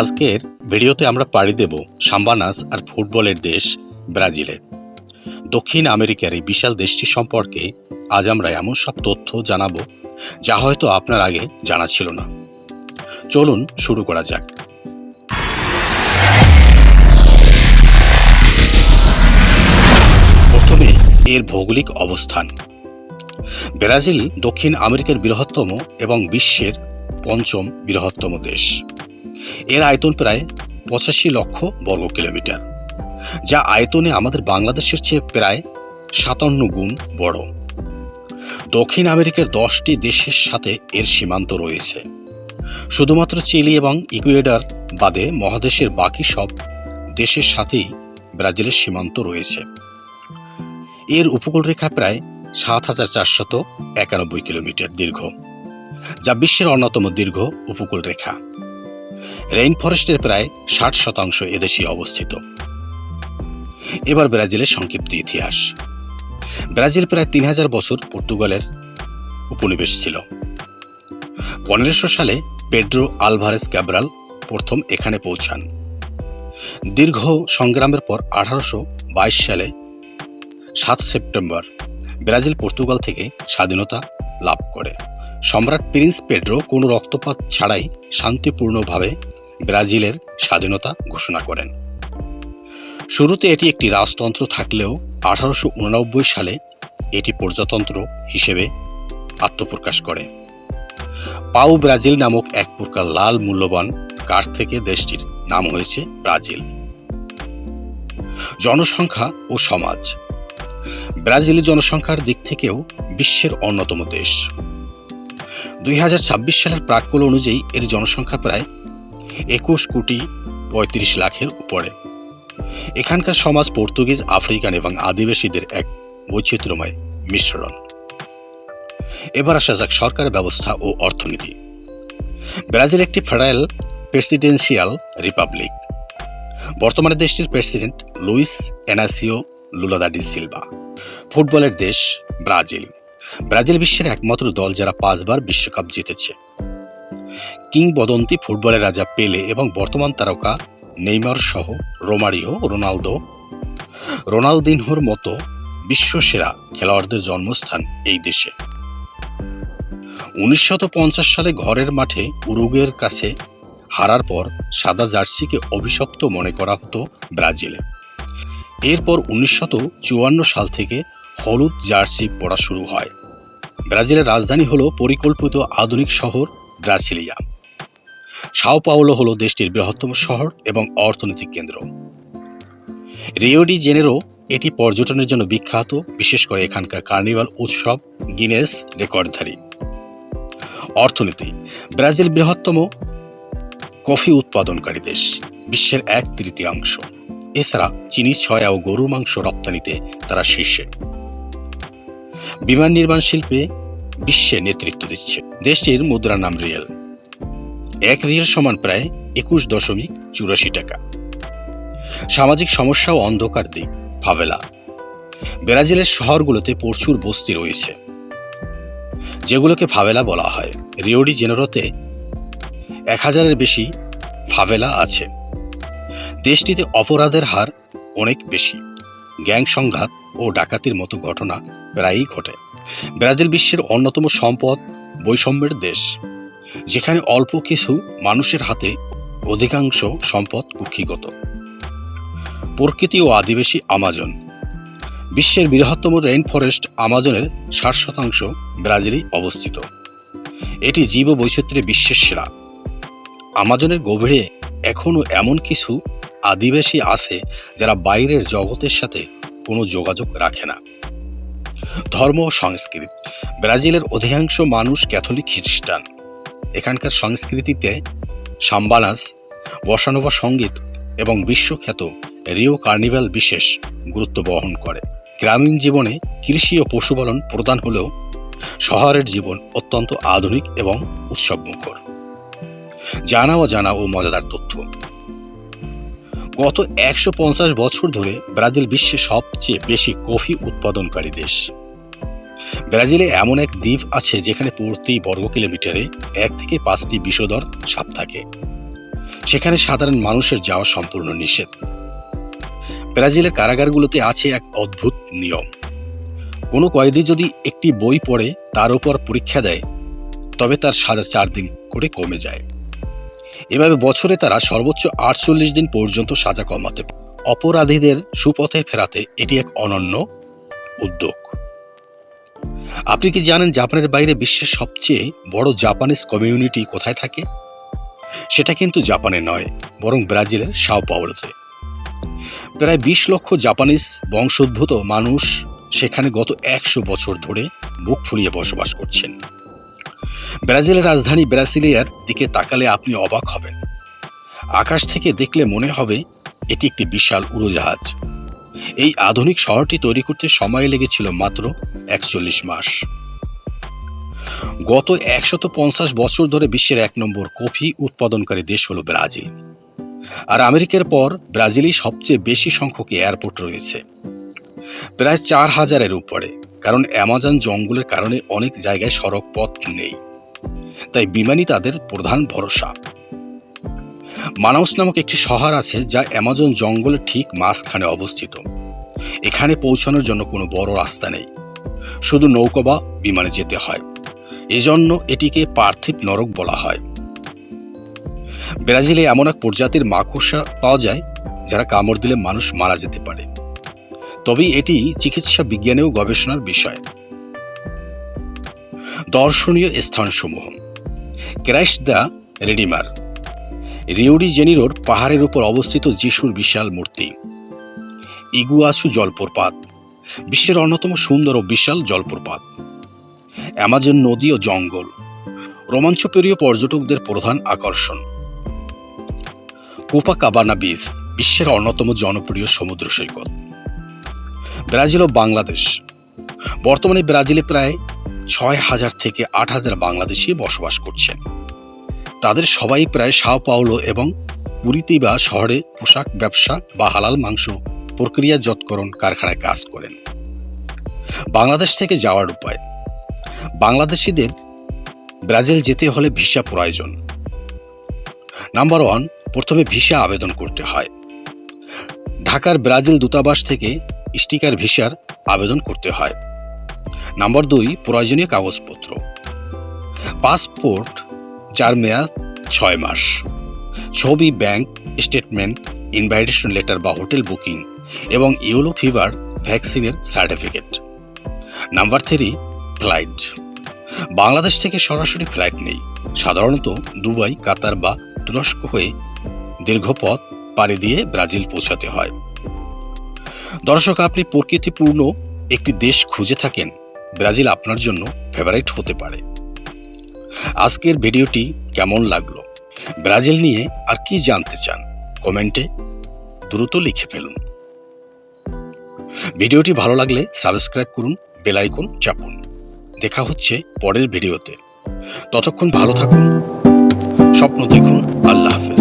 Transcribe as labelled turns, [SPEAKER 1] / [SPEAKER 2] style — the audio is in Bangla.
[SPEAKER 1] আজকের ভিডিওতে আমরা পাড়ি দেব সাম্বানাস আর ফুটবলের দেশ ব্রাজিলে। দক্ষিণ আমেরিকার এই বিশাল দেশটি সম্পর্কে আজ আমরা এমন সব তথ্য জানাবো যা হয়তো আপনার আগে জানা ছিল না। চলুন শুরু করা যাক। প্রথমে এর ভৌগোলিক অবস্থান। ব্রাজিল দক্ষিণ আমেরিকার বৃহত্তম এবং বিশ্বের পঞ্চম বৃহত্তম দেশ। এর আয়তন প্রায় 85 লক্ষ বর্গ কিলোমিটার, যা আয়তনে আমাদের বাংলাদেশের চেয়ে প্রায় 57 গুণ বড়। দক্ষিণ আমেরিকার 10টি দেশের সাথে এর সীমান্ত রয়েছে। শুধুমাত্র চিলি এবং ইকুয়েডর বাদে মহাদেশের বাকি সব দেশের সাথেই ব্রাজিলের সীমান্ত রয়েছে। এর উপকূলরেখা প্রায় 7491 কিলোমিটার দীর্ঘ, যা বিশ্বের অন্যতম দীর্ঘ উপকূলরেখা। রেইন ফরেস্টের প্রায় 60% এদেশে অবস্থিত। এবার ব্রাজিলের সংক্ষিপ্ত ইতিহাস। ব্রাজিল প্রায় 3000 বছর পর্তুগালের উপনিবেশ ছিল। 1500 সালে পেড্রো আলভারেজ ক্যাব্রাল প্রথম এখানে পৌঁছান। দীর্ঘ সংগ্রামের পর 1822 সালে 7 সেপ্টেম্বর ব্রাজিল পর্তুগাল থেকে স্বাধীনতা লাভ করে। সম্রাট প্রিন্স পেড্রো কোনো রক্তপাত ছাড়াই শান্তিপূর্ণভাবে ব্রাজিলের স্বাধীনতা ঘোষণা করেন। শুরুতে এটি একটি রাজতন্ত্র থাকলেও 1889 সালে এটি প্রজাতন্ত্র হিসেবে আত্মপ্রকাশ করে। পাউ ব্রাজিল নামক এক প্রকার লাল মূল্যবান কাঠ থেকে দেশটির নাম হয়েছে ব্রাজিল। জনসংখ্যা ও সমাজ। ব্রাজিলের জনসংখ্যার দিক থেকেও বিশ্বের অন্যতম দেশ। 2026 সালের প্রাক্কল অনুযায়ী এর জনসংখ্যা প্রায় 21,35,00,000-এর উপরে। এখানকার সমাজ পর্তুগিজ, আফ্রিকান এবং আদিবাসীদের এক বৈচিত্র্যময় মিশ্রণ। এবার আসা যাক সরকার ব্যবস্থা ও অর্থনীতি। ব্রাজিল একটি ফেডারেল প্রেসিডেন্সিয়াল রিপাবলিক। বর্তমানে দেশটির প্রেসিডেন্ট লুইস এনাসিও লুলা দা সিলভা। ফুটবলের দেশ ব্রাজিল। ব্রাজিল বিশ্বের একমাত্র দল যারা 5 বার বিশ্বকাপ জিতেছে। কিংবদন্তি ফুটবলের রাজা পেলে এবং বর্তমান তারকা নেইমার সহ রোমারিও, রোনালদিনহোর মতো বিশ্বসেরা খেলোয়াড়দের জন্মস্থান এই দেশে। 1950 সালে ঘরের মাঠে উরুগুয়ের কাছে হারার পর সাদা জার্সিকে অভিশপ্ত মনে করা হতো ব্রাজিলে। এরপর 1954 সাল থেকে হলুদ জার্সি পরা শুরু হয়। ব্রাজিলের রাজধানী হল পরিকল্পিত আধুনিক শহর ব্রাসিলিয়া। সাও পাওলো হল দেশটির বৃহত্তম শহর এবং অর্থনৈতিক কেন্দ্র। রিও ডি জেনেরো এটি পর্যটনের জন্য বিখ্যাত, বিশেষ করে এখানকার কার্নিভাল উৎসব গিনেস রেকর্ডধারী। অর্থনীতি। ব্রাজিল বৃহত্তম কফি উৎপাদনকারী দেশ, বিশ্বের 1/3। এছাড়া চিনি, সয়া ও গরুর মাংস রপ্তানিতে তারা শীর্ষে। বিমান নির্মাণ শিল্পে বিশ্বে নেতৃত্ব দিচ্ছে। দেশটির মুদ্রার নাম রিয়েল। 1 রিয়েল সমান প্রায় 21.84 টাকা। সামাজিক সমস্যা ও অন্ধকার দিক। ফাভেলা। ব্রাজিলের শহরগুলোতে প্রচুর বস্তি রয়েছে, যেগুলোকে ফাভেলা বলা হয়। রিও ডি জেনেরোতে 1000-এর বেশি ফাভেলা আছে। দেশটিতে অপরাধের হার অনেক বেশি। গ্যাং সংঘাত ও ডাকাতির মতো ঘটনা প্রায়ই ঘটে। ব্রাজিল বিশ্বের অন্যতম সম্পদ বৈষম্যের দেশ, যেখানে অল্প কিছু মানুষের হাতে অধিকাংশ সম্পদ কুক্ষিগত। প্রকৃতি ও আদিবাসী। আমাজন। বিশ্বের বৃহত্তম রেইন ফরেস্ট আমাজনের 60% ব্রাজিলেই অবস্থিত। এটি জীব বৈচিত্র্যে বিশ্বের সেরা। আমাজনের গভীরে এখনও এমন কিছু আদিবাসী আছে যারা বাইরের জগতের সাথে কোনো যোগাযোগ রাখে না। ধর্ম ও সংস্কৃতি। ব্রাজিলের অধিকাংশ মানুষ ক্যাথলিক খ্রিস্টান। এখানকার সংস্কৃতিতে সাম্বানাস, বসানোভা সঙ্গীত এবং বিশ্বখ্যাত রিও কার্নিভাল বিশেষ গুরুত্ব বহন করে। গ্রামীণ জীবনে কৃষি ও পশুপালন প্রধান হলেও শহরের জীবন অত্যন্ত আধুনিক এবং উৎসবমুখর। জানা ও মজাদার তথ্য। গত 150 বছর ধরে ব্রাজিল বিশ্বের সবচেয়ে বেশি কফি উৎপাদনকারী দেশ। ব্রাজিলে এমন এক দ্বীপ আছে যেখানে প্রতি বর্গ কিলোমিটারে 1 থেকে 5টি বিষধর সাপ থাকে। সেখানে সাধারণ মানুষের যাওয়া সম্পূর্ণ নিষেধ। ব্রাজিলের কারাগারগুলোতে আছে এক অদ্ভুত নিয়ম। কোনো কয়েদি যদি একটি বই পড়ে তার উপর পরীক্ষা দেয়, তবে তার সাজা 4 দিন করে কমে যায়। এভাবে বছরে তারা সর্বোচ্চ 48 দিন পর্যন্ত সাজা কমাতে পারে। অপরাধীদের সুপথে ফেরাতে এটি এক অনন্য উদ্যোগ। আপনি কি জানেন জাপানের বাইরে বিশ্বের সবচেয়ে বড় জাপানিজ কমিউনিটি কোথায় থাকে? সেটা কিন্তু জাপানে নয়, বরং ব্রাজিলের সাও পাওলোতে। প্রায় 20 লক্ষ জাপানিজ বংশোদ্ভূত মানুষ সেখানে গত 100 বছর ধরে বুক ফুলিয়ে বসবাস করছেন। ব্রাজিলের রাজধানী ব্রাসিলিয়ার দিকে তাকালে আপনি অবাক হবেন। আকাশ থেকে দেখলে মনে হবে এটি একটি বিশাল উড়োজাহাজ। এই আধুনিক শহরটি তৈরি করতে সময় লেগেছিল মাত্র 41 মাস। গত 150 বছর ধরে বিশ্বের 1 নম্বর কফি উৎপাদনকারী দেশ হলো ব্রাজিল। আর আমেরিকার পর ব্রাজিলেই সবচেয়ে বেশি সংখ্যক এয়ারপোর্ট রয়েছে, প্রায় 4000-এর উপরে। কারণ অ্যামাজন জঙ্গলের কারণে অনেক জায়গায় সড়ক পথ নেই, তাই বিমানই তাদের প্রধান ভরসা। মানাউস নামক একটি শহর আছে যা অ্যামাজন জঙ্গলের ঠিক মাঝখানে অবস্থিত। এখানে পৌঁছানোর জন্য কোনো বড় রাস্তা নেই, শুধু নৌকা বা বিমানে যেতে হয়। এজন্য এটিকে পার্থিব নরক বলা হয়। ব্রাজিলে এমন এক প্রজাতির মাকড়সা পাওয়া যায় যারা কামড় দিলে মানুষ মারা যেতে পারে, তবেই এটি চিকিৎসা বিজ্ঞানেও গবেষণার বিষয়। দর্শনীয় স্থানসমূহ: Christ the Redeemer, Rio de জেনিরোর পাহাড়ের উপর অবস্থিত যিশুর বিশাল মূর্তি। ইগুয়াসু জলপ্রপাত, বিশ্বের অন্যতম সুন্দর ও বিশাল জলপ্রপাত। অ্যামাজন নদী ও জঙ্গল, রোমাঞ্চপ্রিয় পর্যটকদের প্রধান আকর্ষণ। কোপাকাবানা বিচ, বিশ্বের অন্যতম জনপ্রিয় সমুদ্র সৈকত। ব্রাজিল ও বাংলাদেশ, বর্তমানে ব্রাজিলে প্রায় 6000 থেকে 8000 বাংলাদেশি বসবাস করছেন। তাদের সবাই প্রায় সাও পাওলো এবং কুরিতিবা শহরে পোশাক ব্যবসা বা হালাল মাংস প্রক্রিয়াজাতকরণ কারখানায় কাজ করেন। বাংলাদেশ থেকে যাওয়ার উপায়: বাংলাদেশিদের ব্রাজিল যেতে হলে ভিসা প্রয়োজন। নাম্বার 1, প্রথমে ভিসা আবেদন করতে হয়। ঢাকার ব্রাজিল দূতাবাস থেকে স্টিকার ভিসার আবেদন করতে হয়। নাম্বার 2, প্রয়োজনীয় কাগজপত্র: পাসপোর্ট যার মেয়াদ 6 মাস, ছবি, ব্যাংক স্টেটমেন্ট, ইনভাইটেশন লেটার বা হোটেল বুকিং এবং ইয়েলো ফিভার ভ্যাকসিনের সার্টিফিকেট। নাম্বার 3, ফ্লাইট: বাংলাদেশ থেকে সরাসরি ফ্লাইট নেই, সাধারণত দুবাই, কাতার বা তুরস্ক হয়ে দীর্ঘ পথ পাড়ি দিয়ে ব্রাজিল পৌঁছাতে হয়। দর্শক, আপনি প্রকৃতিপূর্ণ একটি দেশ খুঁজে থাকেন, ব্রাজিল আপনার জন্য ফেভারিট হতে পারে। আজকের ভিডিওটি কেমন লাগলো? ব্রাজিল নিয়ে আর কি জানতে চান? কমেন্টে দ্রুত লিখে ফেলুন। ভিডিওটি ভালো লাগলে সাবস্ক্রাইব করুন, বেল আইকন চাপুন। দেখা হচ্ছে পরের ভিডিওতে। ততক্ষণ ভালো থাকুন, স্বপ্ন দেখুন। আল্লাহ হাফেজ।